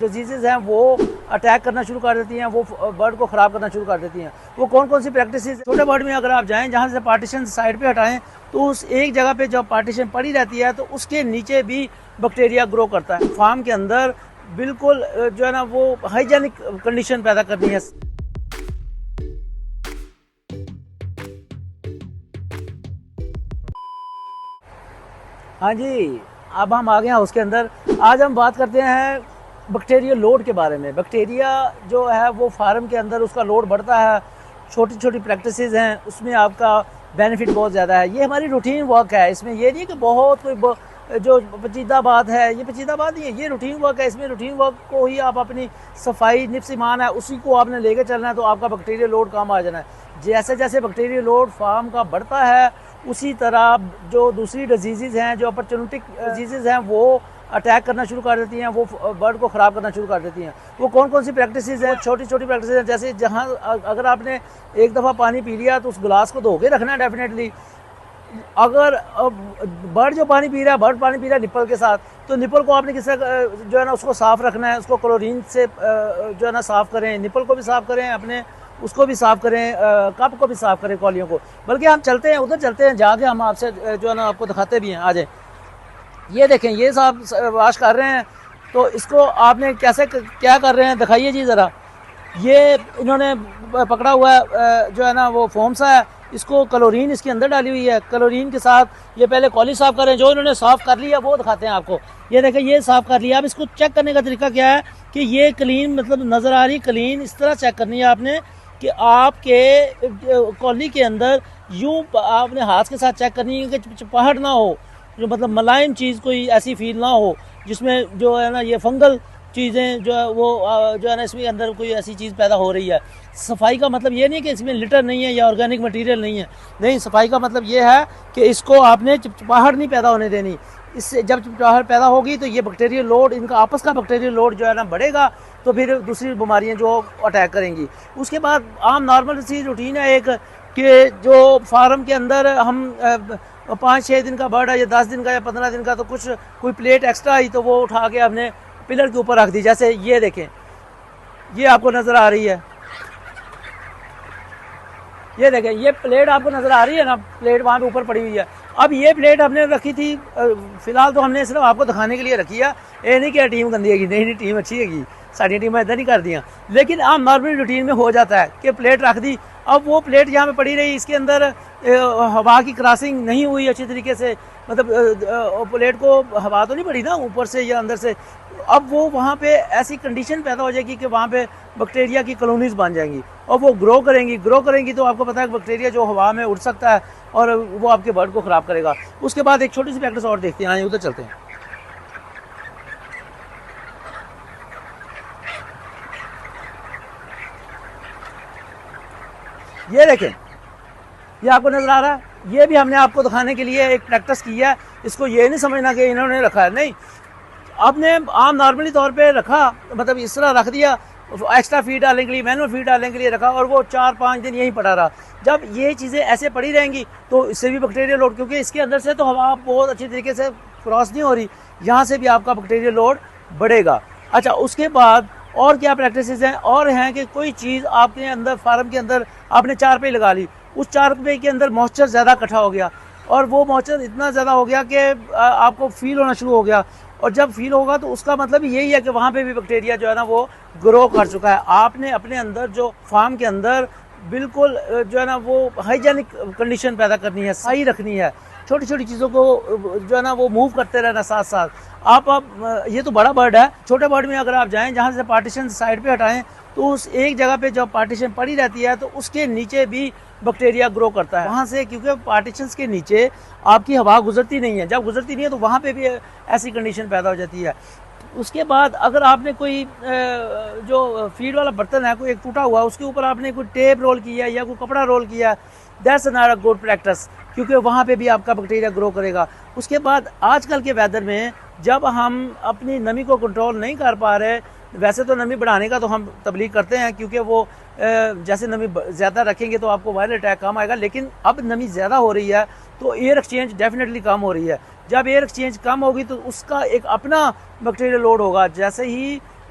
Disease हैं वो attack करना शुरू कर देती हैं, वो बर्ड को ख़राब करना शुरू कर देती हैं। वो कौन कौन सी प्रैक्टिस, छोटे बर्ड में अगर आप जाएं जहाँ से पार्टीशन साइड पे हटाएं तो उस एक जगह पे जब पार्टीशन पड़ी रहती है तो उसके नीचे भी बैक्टीरिया ग्रो करता है। फार्म के अंदर बिल्कुल जो है ना वो हाइजेनिक कंडीशन पैदा करनी है। हाँ जी, अब हम आ गए हैं उसके अंदर। आज हम बात करते हैं बैक्टीरिया लोड के बारे में। बैक्टीरिया जो है वो फार्म के अंदर उसका लोड बढ़ता है। छोटी छोटी प्रैक्टिसेस हैं, उसमें आपका बेनिफिट बहुत ज़्यादा है। ये हमारी रूटीन वर्क है। इसमें ये नहीं कि बहुत कोई जो पेचीदा बात है, ये पेचीदा बात नहीं है, ये रूटीन वर्क है। इसमें रूटीन वर्क को ही आप अपनी सफाई निफ्स ईमान है उसी को आपने लेकर चलना है, तो आपका बैक्टीरिया लोड कम आ जाना है। जैसे जैसे बैक्टीरिया लोड फार्म का बढ़ता है उसी तरह जो दूसरी डिजीज़ हैं, जो अपॉर्चुनिटिक डिजीज़ हैं, वो अटैक करना शुरू कर देती हैं, वो बर्ड को ख़राब करना शुरू कर देती हैं। वो कौन कौन सी प्रैक्टिसेस हैं? छोटी छोटी प्रैक्टिसेस हैं, जैसे जहाँ अगर आपने एक दफ़ा पानी पी लिया तो उस गिलास को धो के रखना है डेफिनेटली। अगर बर्ड जो पानी पी रहा है, बर्ड पानी पी रहा है निप्पल के साथ, तो निप्पल को आपने किसी जो है ना उसको साफ़ रखना है। उसको क्लोरीन से जो है ना साफ़ करें, निप्पल को भी साफ़ करें, अपने उसको भी साफ़ करें, कप को भी साफ़ करें, कॉलियों को। बल्कि हम चलते हैं उधर, चलते हैं जाके हम आपसे जो है ना आपको दिखाते भी हैं। आ जाए, ये देखें, ये साहब वाश कर रहे हैं, तो इसको आपने कैसे क्या कर रहे हैं दिखाइए जी ज़रा। ये इन्होंने पकड़ा हुआ है जो है ना वो फोम सा है, इसको क्लोरीन इसके अंदर डाली हुई है। क्लोरीन के साथ ये पहले कॉली साफ़ करें, जो इन्होंने साफ़ कर लिया वो दिखाते हैं आपको। ये देखें, ये साफ़ कर लिया। अब इसको चेक करने का तरीका क्या है कि ये क्लीन मतलब नज़र आ रही क्लीन, इस तरह चेक करनी है आपने कि आपके कॉली के अंदर यूँ आपने हाथ के साथ चेक करनी है कि चिपचिपाहट ना हो, जो मतलब मुलायम चीज़ कोई ऐसी फील ना हो जिसमें जो है ना ये फंगल चीज़ें जो है वो जो है ना इसमें अंदर कोई ऐसी चीज़ पैदा हो रही है। सफाई का मतलब ये नहीं कि इसमें लिटर नहीं है या ऑर्गेनिक मटेरियल नहीं है, नहीं। सफाई का मतलब ये है कि इसको आपने चिपचिपाहट नहीं पैदा होने देनी। इससे जब चिपचिपाहट पैदा होगी तो ये बैक्टीरियल लोड, इनका आपस का बैक्टीरियल लोड जो है ना बढ़ेगा, तो फिर दूसरी बीमारियाँ जो अटैक करेंगी। उसके बाद आम नॉर्मल सी रूटीन है एक कि जो फार्म के अंदर हम 5-6 दिन का बर्ड है या 10 दिन का या 15 दिन का, तो कुछ कोई प्लेट एक्स्ट्रा आई तो वो उठा के हमने पिलर के ऊपर रख दी। जैसे ये देखें, ये आपको नज़र आ रही है, ये देखें, ये प्लेट आपको नज़र आ रही है ना, प्लेट वहाँ पे ऊपर पड़ी हुई है। अब ये प्लेट हमने रखी थी, फ़िलहाल तो हमने सिर्फ आपको दिखाने के लिए रखी है। ये नहीं कि टीम गंदी है, नहीं टीम अच्छी है, सारी टीमें इधर नहीं कर दियाँ। लेकिन आम नॉर्मल रूटीन में हो जाता है कि प्लेट रख दी, अब वो प्लेट यहाँ पे पड़ी रही, इसके अंदर हवा की क्रॉसिंग नहीं हुई अच्छी तरीके से, मतलब प्लेट को हवा तो नहीं पड़ी ना ऊपर से या अंदर से। अब वो वहाँ पे ऐसी कंडीशन पैदा हो जाएगी कि वहाँ पे बैक्टीरिया की कॉलोनीज बन जाएंगी और वो ग्रो करेंगी तो आपको पता है बैक्टीरिया जो हवा में उड़ सकता है और वो आपके बर्ड को ख़राब करेगा। उसके बाद एक छोटी सी प्रैक्टिस और देखते हैं, आइए उधर चलते हैं। ये देखें, ये आपको नज़र आ रहा है, ये भी हमने आपको दिखाने के लिए एक प्रैक्टिस की है। इसको ये नहीं समझना कि इन्होंने रखा है, नहीं। आपने आम नॉर्मली तौर पे रखा, मतलब इस तरह रख दिया, एक्स्ट्रा फीड डालने के लिए, मैनुअल फीड डालने के लिए रखा, और वो 4-5 दिन यहीं पड़ा रहा। जब ये चीज़ें ऐसे पड़ी रहेंगी तो इससे भी बैक्टीरिया लोड, क्योंकि इसके अंदर से तो हवा बहुत अच्छी तरीके से क्रॉस नहीं हो रही, यहाँ से भी आपका बैक्टीरिया लोड बढ़ेगा। अच्छा, उसके बाद और क्या प्रैक्टिसेस हैं? और हैं कि कोई चीज़ आपके अंदर फार्म के अंदर आपने चारपाई लगा ली, उस चारपाई के अंदर मॉइस्चर ज़्यादा इकट्ठा हो गया और वो मॉइस्चर इतना ज़्यादा हो गया कि आपको फील होना शुरू हो गया, और जब फील होगा तो उसका मतलब यही है कि वहाँ पे भी बैक्टीरिया जो है ना वो ग्रो कर चुका है। आपने अपने अंदर जो फार्म के अंदर बिल्कुल जो है ना वो हाइजेनिक कंडीशन पैदा करनी है, सही रखनी है। छोटी छोटी चीज़ों को जो है ना वो मूव करते रहना साथ साथ। आप ये तो बड़ा बर्ड है, छोटे बर्ड में अगर आप जाएं जहाँ से पार्टीशन साइड पे हटाएं तो उस एक जगह पे जब पार्टीशन पड़ी रहती है तो उसके नीचे भी बैक्टीरिया ग्रो करता है वहाँ से, क्योंकि पार्टीशंस के नीचे आपकी हवा गुजरती नहीं है। जब गुजरती नहीं है तो वहाँ पे भी ऐसी कंडीशन पैदा हो जाती है। उसके बाद अगर आपने कोई जो फीड वाला बर्तन है, कोई एक टूटा हुआ, उसके ऊपर आपने कोई टेप रोल किया या कोई कपड़ा रोल किया, that's not a good practice, क्योंकि वहाँ पे भी आपका बैक्टीरिया ग्रो करेगा। उसके बाद आजकल के वेदर में जब हम अपनी नमी को कंट्रोल नहीं कर पा रहे, वैसे तो नमी बढ़ाने का तो हम तबलीग करते हैं, क्योंकि वो जैसे नमी ज़्यादा रखेंगे तो आपको वायरल अटैक कम आएगा, लेकिन अब नमी ज़्यादा हो रही है तो एयर एक्सचेंज डेफिनेटली कम हो रही है। जब एयर एक्सचेंज कम होगी तो उसका एक अपना बैक्टीरियल लोड होगा। जैसे ही